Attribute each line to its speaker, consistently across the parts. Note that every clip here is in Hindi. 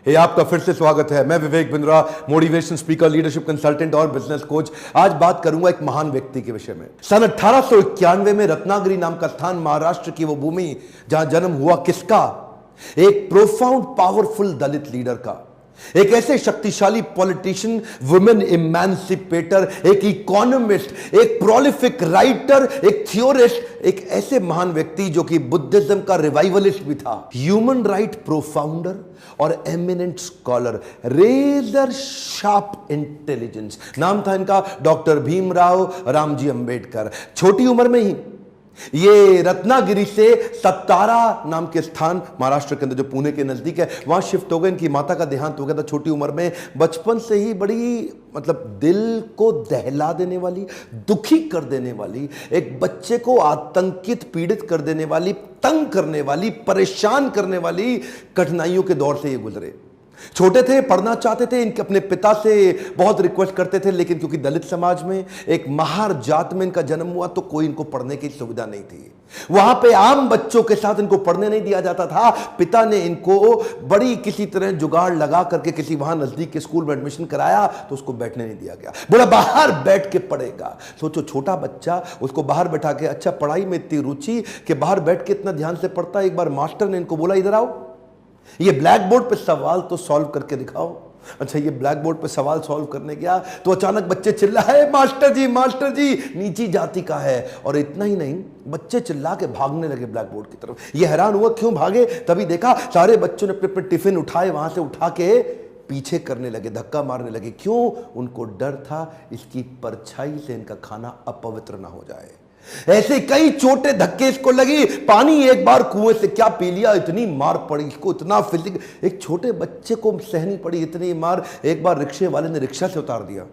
Speaker 1: हे आपका फिर से स्वागत है। मैं Vivek Bindra, motivation speaker, leadership consultant और बिजनेस कोच। आज बात करूंगा एक महान व्यक्ति के विषय में। सन 1891 में रत्नागिरी नाम का स्थान, महाराष्ट्र की वो भूमि जहां जन्म हुआ किसका? एक प्रोफाउंड पावरफुल दलित लीडर का, एक ऐसे शक्तिशाली पॉलिटिशियन, वुमेन इमेंसिपेटर, एक इकोनॉमिस्ट, एक प्रोलिफिक राइटर, एक थियोरिस्ट, एक ऐसे महान व्यक्ति जो कि बुद्धिज्म का रिवाइवलिस्ट भी था, ह्यूमन राइट प्रोफाउंडर और eminent scholar, razor sharp intelligence. नाम था इनका डॉक्टर भीमराव रामजी अंबेडकर। छोटी उम्र में ही ये रत्नागिरी से सत्तारा नाम के स्थान, महाराष्ट्र के अंदर जो पुणे के नजदीक है, वहां शिफ्ट हो गए। इनकी माता का देहांत हो गया था छोटी उम्र में। बचपन से ही बड़ी दिल को दहला देने वाली, दुखी कर देने वाली, एक बच्चे को आतंकित, पीड़ित कर देने वाली, तंग करने वाली, परेशान करने वाली कठिनाइयों के दौर से ये गुजरे। छोटे थे, पढ़ना चाहते थे, इनके अपने पिता से बहुत रिक्वेस्ट करते थे, लेकिन क्योंकि दलित समाज में, एक महार जात में इनका जन्म हुआ, तो कोई इनको पढ़ने की सुविधा नहीं थी। वहां पे आम बच्चों के साथ इनको पढ़ने नहीं दिया जाता था। पिता ने इनको बड़ी किसी तरह जुगाड़ लगा करके किसी वहां नजदीक के स्कूल में एडमिशन कराया, तो उसको बैठने नहीं दिया गया। बोला बाहर बैठ के पढ़ेगा। सोचो, छोटा बच्चा, उसको बाहर बैठा के, अच्छा पढ़ाई में इतनी रुचि कि बाहर बैठ के इतना ध्यान से पढ़ता है। एक बार मास्टर ने इनको बोला, इधर आओ, ये ब्लैक बोर्ड पे सवाल तो सॉल्व करके दिखाओ। अच्छा, ये ब्लैक बोर्ड पे सवाल सॉल्व करने गया तो अचानक बच्चे चिल्लाए, मास्टर जी नीची जाति का है। और इतना ही नहीं, बच्चे चिल्ला के भागने लगे ब्लैक बोर्ड की तरफ। ये हैरान हुआ क्यों भागे। तभी देखा सारे बच्चों ने अपने अपने टिफिन उठाए, वहां से उठा के पीछे करने लगे, धक्का मारने लगे। क्यों? उनको डर था इसकी परछाई से इनका खाना अपवित्र ना हो जाए। ऐसे कई छोटे धक्के इसको लगी। पानी एक बार कुएं से क्या पी लिया, इतनी मार पड़ी इसको, इतना फिजिक, एक छोटे बच्चे को सहनी पड़ी इतनी मार। एक बार रिक्शे वाले ने रिक्शा से उतार दिया।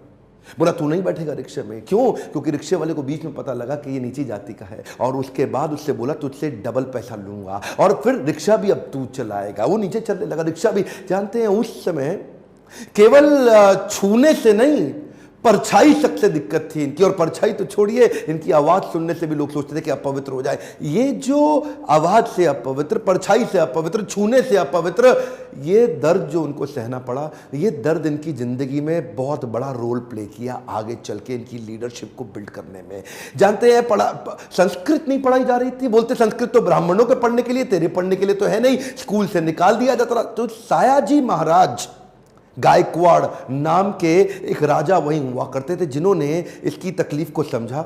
Speaker 1: बोला तू नहीं बैठेगा रिक्शे में। क्यों? क्योंकि रिक्शे वाले को बीच में पता लगा कि ये नीची जाति का है। और उसके बाद उससे बोला तुझसे डबल पैसा लूंगा, और फिर रिक्शा भी अब तू चलाएगा। वो नीचे चलने लगा, रिक्शा भी। जानते हैं उस समय केवल छूने से नहीं, परछाई तक से दिक्कत थी इनकी। और परछाई तो छोड़िए, इनकी आवाज सुनने से भी लोग सोचते थे कि अपवित्र हो जाए। ये जो आवाज से अपवित्र, परछाई से अपवित्र, छूने से अपवित्र, ये दर्द जो उनको सहना पड़ा, ये दर्द इनकी जिंदगी में बहुत बड़ा रोल प्ले किया आगे चल के इनकी लीडरशिप को बिल्ड करने में। जानते हैं, संस्कृत नहीं पढ़ाई जा रही थी। बोलते संस्कृत तो ब्राह्मणों के पढ़ने के लिए, तेरे पढ़ने के लिए तो है नहीं, स्कूल से निकाल दिया जाता था। तो सायाजी महाराज गायकवाड़ नाम के एक राजा वहीं हुआ करते थे, जिन्होंने इसकी तकलीफ को समझा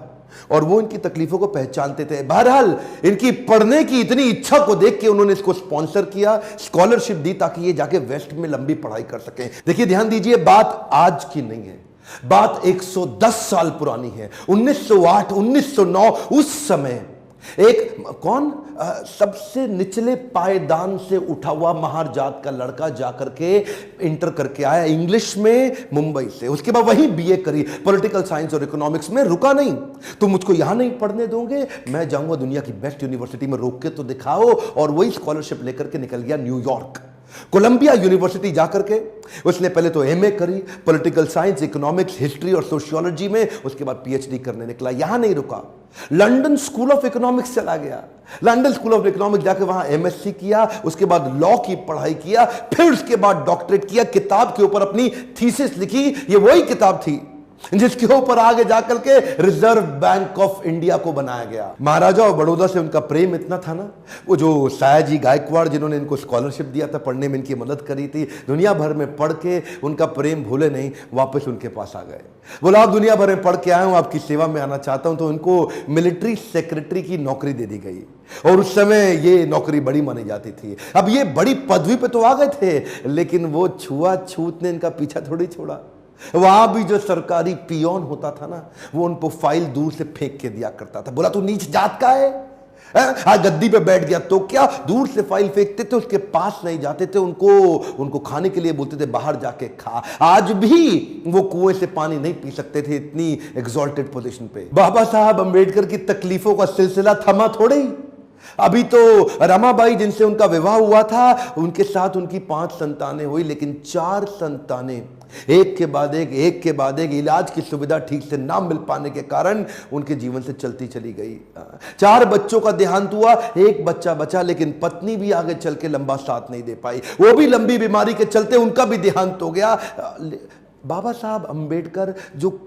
Speaker 1: और वो इनकी तकलीफों को पहचानते थे। बहरहाल इनकी पढ़ने की इतनी इच्छा को देख के उन्होंने इसको स्पॉन्सर किया, स्कॉलरशिप दी, ताकि ये जाके वेस्ट में लंबी पढ़ाई कर सकें। देखिए, ध्यान दीजिए, बात आज की नहीं है, बात 110 साल पुरानी है। 1908, 1909, उस समय एक सबसे निचले पायदान से उठा हुआ महार जात का लड़का जाकर के इंटर करके आया इंग्लिश में मुंबई से। उसके बाद वहीं बीए करी, पॉलिटिकल साइंस और इकोनॉमिक्स में। रुका नहीं, तुम मुझको यहां नहीं पढ़ने दोगे, मैं जाऊंगा दुनिया की बेस्ट यूनिवर्सिटी में, रोक के तो दिखाओ। और वही स्कॉलरशिप लेकर के निकल गया न्यूयॉर्क, कोलंबिया यूनिवर्सिटी जाकर के उसने पहले तो एमए करी, पॉलिटिकल साइंस, इकोनॉमिक्स, हिस्ट्री और सोशियोलॉजी में। उसके बाद पीएचडी करने निकला। यहां नहीं रुका, लंदन स्कूल ऑफ इकोनॉमिक्स चला गया। लंदन स्कूल ऑफ इकोनॉमिक्स जाकर वहां एमएससी किया, उसके बाद लॉ की पढ़ाई किया, फिर उसके बाद डॉक्टरेट किया, किताब के ऊपर अपनी थीसिस लिखी। ये वही किताब थी जिसके ऊपर आगे जाकर के रिजर्व बैंक ऑफ इंडिया को बनाया गया। महाराजा और बड़ौदा से उनका प्रेम इतना था ना, वो जो सायाजी गायकवाड़ जिन्होंने इनको स्कॉलरशिप दिया था, पढ़ने में इनकी मदद करी थी, दुनिया भर में पढ़ के उनका प्रेम भूले नहीं, वापस उनके पास आ गए। बोला आप दुनिया भर में पढ़ के आए हूं, आपकी सेवा में आना चाहता हूं। तो उनको मिलिट्री सेक्रेटरी की नौकरी दे दी गई, और उस समय ये नौकरी बड़ी मानी जाती थी। अब ये बड़ी पदवी पे तो आ गए थे, लेकिन वो छुआछूत ने इनका पीछा थोड़ी छोड़ा। वहां भी जो सरकारी पियोन होता था ना, वो उनको फाइल दूर से फेंक के दिया करता था। बोला तू नीच जात का है, आज गद्दी पे बैठ गया तो क्या, दूर से फाइल फेंकते थे, उसके पास नहीं जाते थे। उनको खाने के लिए बोलते थे बाहर जाके खा। आज भी वो कुएं से पानी नहीं पी सकते थे, इतनी एग्जॉल्टेड पोजीशन पे। बाबा साहब अंबेडकर की तकलीफों का सिलसिला थमा थोड़े ही। अभी तो रमाबाई जिनसे उनका विवाह हुआ था, उनके साथ उनकी 5 संतानें हुई, लेकिन 4 संतानें एक के बाद एक इलाज की सुविधा ठीक से ना मिल पाने के कारण उनके जीवन से चलती चली गई। 4 बच्चों का देहांत हुआ, एक बच्चा बचा, लेकिन पत्नी भी आगे चल के लंबा साथ नहीं दे पाई, वो भी लंबी बीमारी के चलते उनका भी देहांत हो गया। बाबा साहब अंबेडकर, जो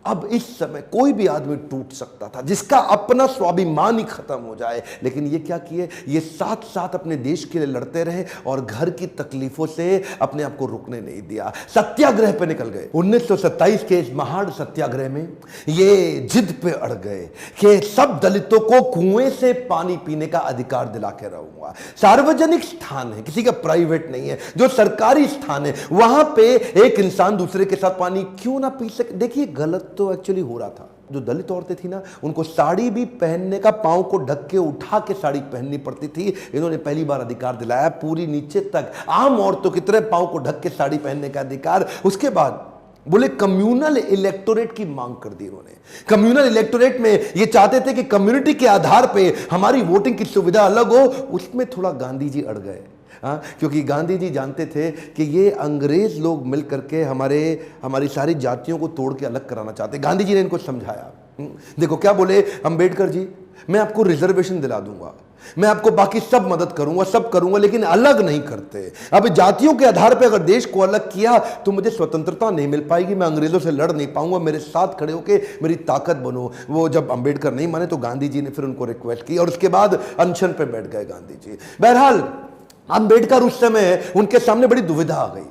Speaker 1: अब इस समय कोई भी आदमी टूट सकता था, जिसका अपना स्वाभिमान ही खत्म हो जाए, लेकिन ये क्या किए, ये साथ साथ अपने देश के लिए लड़ते रहे और घर की तकलीफों से अपने आप को रुकने नहीं दिया। सत्याग्रह पे निकल गए। 1927 के इस महान सत्याग्रह में ये जिद पे अड़ गए कि सब दलितों को कुएं से पानी पीने का अधिकार दिला के रहूंगा। सार्वजनिक स्थान है, किसी का प्राइवेट नहीं है, जो सरकारी स्थान है, वहां पे एक इंसान दूसरे के साथ पानी क्यों ना पी सके। देखिए गलत तो एक्चुअली हो रहा था। जो दलित औरतें थी ना, उनको साड़ी भी पहनने का, पांव को ढक के उठा के साड़ी पहननी पड़ती थी। इन्होंने पहली बार अधिकार दिलाया, पूरी नीचे तक आम औरतों की तरह पांव को ढक के साड़ी पहनने का अधिकार। उसके बाद बोले कम्युनल इलेक्टोरेट की मांग कर दी इन्होंने। कम्युनल इलेक्टोरेट में ये चाहते थे कि कम्युनिटी के आधार पे हमारी वोटिंग की सुविधा अलग हो। उसमें थोड़ा गांधी जी अड़ गए, क्योंकि गांधी जी जानते थे कि ये अंग्रेज लोग मिल करके हमारी सारी जातियों को तोड़ के अलग कराना चाहते। गांधी जी ने इनको समझाया। देखो क्या बोले अंबेडकर जी, मैं आपको रिजर्वेशन दिला दूंगा, मैं आपको बाकी सब मदद करूंगा, सब करूंगा, लेकिन अलग नहीं करते। अब जातियों के आधार पर अगर देश को अलग किया तो मुझे स्वतंत्रता नहीं मिल पाएगी, मैं अंग्रेजों से लड़ नहीं पाऊंगा, मेरे साथ खड़े होके मेरी ताकत बनो। वो जब अंबेडकर नहीं माने तो गांधी जी ने फिर उनको रिक्वेस्ट की और उसके बाद अनशन पे बैठ गए गांधी जी। बहरहाल अंबेडकर उस समय उनके सामने बड़ी दुविधा आ गई।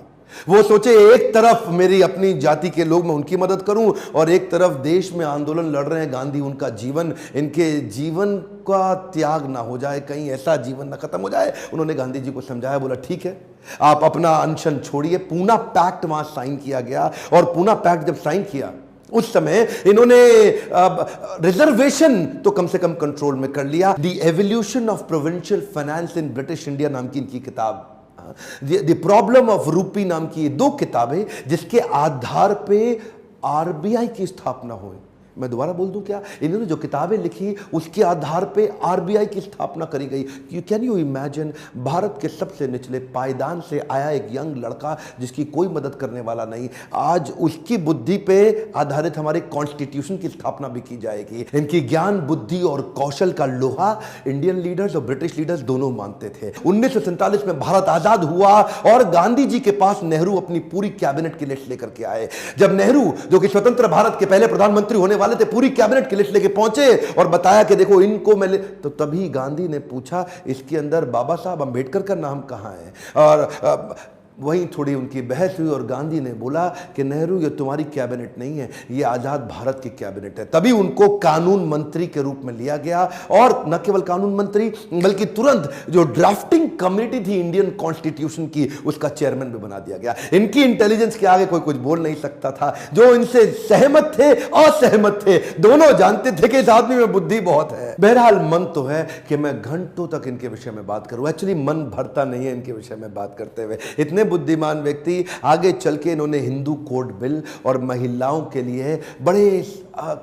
Speaker 1: वो सोचे एक तरफ मेरी अपनी जाति के लोग, मैं उनकी मदद करूं, और एक तरफ देश में आंदोलन लड़ रहे हैं गांधी, उनका जीवन, इनके जीवन का त्याग ना हो जाए, कहीं ऐसा जीवन ना खत्म हो जाए। उन्होंने गांधी जी को समझाया, बोला ठीक है आप अपना अनशन छोड़िए। पूना पैक्ट वहां साइन किया गया, और पूना पैक्ट जब साइन किया उस समय इन्होंने रिजर्वेशन तो कम से कम कंट्रोल में कर लिया। The evolution of provincial finance in British India नाम की इनकी किताब, द प्रॉब्लम ऑफ रूपी नाम की 2 किताबें, जिसके आधार पे आरबीआई की स्थापना हुई। मैं दोबारा बोल दूं क्या, इन्होंने जो किताबें लिखी उसके आधार पे आरबीआई की स्थापना करी गई। कैन यू इमेजिन, भारत के सबसे निचले पायदान से आया एक यंग लड़का जिसकी कोई मदद करने वाला नहीं, आज उसकी बुद्धि पे आधारित हमारे कॉन्स्टिट्यूशन की स्थापना भी की जाएगी। इनकी ज्ञान, बुद्धि और कौशल का लोहा इंडियन लीडर्स और ब्रिटिश लीडर्स दोनों मानते थे। 1947 में भारत आजाद हुआ और गांधी जी के पास नेहरू अपनी पूरी कैबिनेट की लिस्ट लेकर के आए। जब नेहरू, जो कि स्वतंत्र भारत के पहले प्रधानमंत्री होने वाले थे, पूरी कैबिनेट की लिस्ट लेके पहुंचे और बताया कि देखो इनको मैं तो तभी गांधी ने पूछा इसके अंदर बाबा साहब अंबेडकर का नाम कहां है, और वहीं थोड़ी उनकी बहस हुई और गांधी ने बोला कि नेहरू ये तुम्हारी कैबिनेट नहीं है, ये आजाद भारत की कैबिनेट है। तभी उनको कानून मंत्री के रूप में लिया गया, और न केवल कानून मंत्री बल्कि तुरंत जो ड्राफ्टिंग कमेटी थी इंडियन कॉन्स्टिट्यूशन की, उसका चेयरमैन भी बना दिया गया। इनकी इंटेलिजेंस के आगे कोई कुछ बोल नहीं सकता था। जो इनसे सहमत थे, असहमत थे, दोनों जानते थे कि इस आदमी में बुद्धि बहुत है। बहरहाल मन तो है कि मैं घंटों तक इनके विषय में बात करूं, एक्चुअली मन भरता नहीं है इनके विषय में बात करते हुए। इतने बुद्धिमान व्यक्ति, आगे चल के इन्होंने हिंदू कोड बिल और महिलाओं के लिए बड़े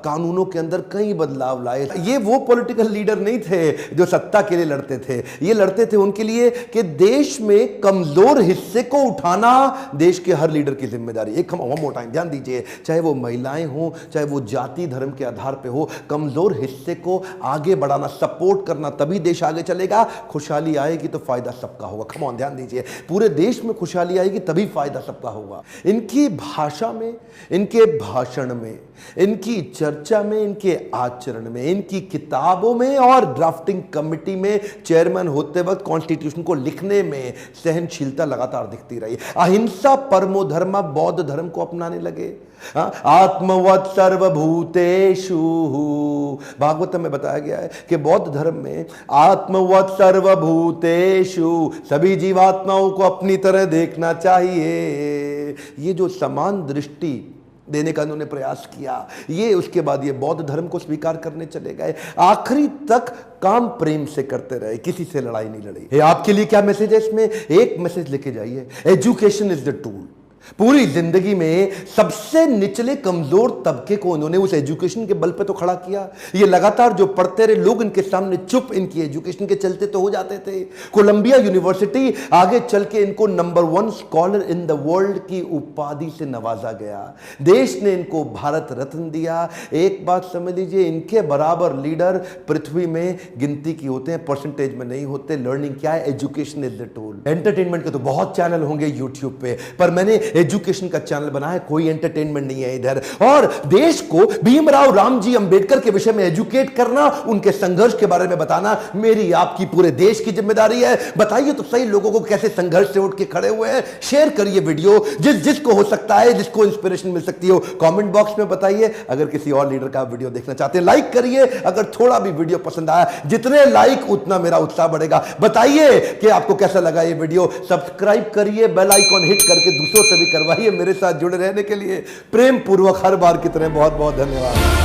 Speaker 1: कानूनों के अंदर कई बदलाव लाए। ये वो पॉलिटिकल लीडर नहीं थे जो सत्ता के लिए लड़ते थे, ये लड़ते थे उनके लिए कि देश में कमजोर हिस्से को उठाना देश के हर लीडर की जिम्मेदारी। एक वन मोर टाइम ध्यान दीजिए, चाहे वो महिलाएं हो, चाहे वो जाति धर्म के आधार पे हो, कमजोर हिस्से को आगे बढ़ाना, सपोर्ट करना, तभी देश आगे चलेगा। खुशहाली आएगी तो फायदा सबका होगा। कम ऑन ध्यान दीजिए, पूरे देश में खुशहाली आएगी तभी फायदा सबका होगा। इनकी भाषा में, इनके भाषण में, इनकी चर्चा में, इनके आचरण में, इनकी किताबों में और ड्राफ्टिंग कमेटी में चेयरमैन होते वक्त कॉन्स्टिट्यूशन को लिखने में सहनशीलता लगातार दिखती रही। अहिंसा परमो धर्म, बौद्ध धर्म को अपनाने लगे। आत्मवत् सर्वभूतेषु, भागवतम में बताया गया है कि बौद्ध धर्म में आत्मवत् सर्वभूतेषु, सभी जीवात्माओं को अपनी तरह देखना चाहिए। ये जो समान दृष्टि देने का उन्होंने प्रयास किया, ये उसके बाद ये बौद्ध धर्म को स्वीकार करने चले गए। आखिरी तक काम प्रेम से करते रहे, किसी से लड़ाई नहीं लड़ी। आपके लिए क्या मैसेज है इसमें? एक मैसेज लेके जाइए, एजुकेशन इज द टूल। पूरी जिंदगी में सबसे निचले कमजोर तबके को उन्होंने उस एजुकेशन के बल पे तो खड़ा किया। ये लगातार जो पढ़ते रहे लोग इनके सामने चुप, इनकी एजुकेशन के चलते तो हो जाते थे। कोलंबिया यूनिवर्सिटी आगे चल के इनको number 1 scholar in the world की उपाधि से नवाजा गया। देश ने इनको भारत रत्न दिया। एक बात समझ लीजिए, इनके बराबर लीडर पृथ्वी में गिनती की होते हैं, परसेंटेज में नहीं होते। लर्निंग क्या है? Education is the tool. Entertainment के तो बहुत चैनल होंगे यूट्यूब पे, पर मैंने एजुकेशन का चैनल बना है, कोई एंटरटेनमेंट नहीं है इधर। और देश को भीमराव रामजी अंबेडकर के विषय में एजुकेट करना, उनके संघर्ष के बारे में बताना मेरी आपकी पूरे देश की जिम्मेदारी है। बताइए तो सही लोगों को कैसे संघर्ष से उठ के खड़े हुए हैं। शेयर करिए वीडियो, जिसको हो सकता है, जिसको इंस्पिरेशन मिल सकती हो, कमेंट बॉक्स में बताइए। अगर किसी और लीडर का वीडियो देखना चाहते हैं लाइक करिए। अगर थोड़ा भी वीडियो पसंद आया, जितने लाइक उतना मेरा उत्साह बढ़ेगा। बताइए कि आपको कैसा लगा ये वीडियो। सब्सक्राइब करिए, बेल आइकॉन हिट करके दूसरों से भी करवाइए। मेरे साथ जुड़े रहने के लिए प्रेम पूर्वक हर बार की तरह बहुत बहुत धन्यवाद।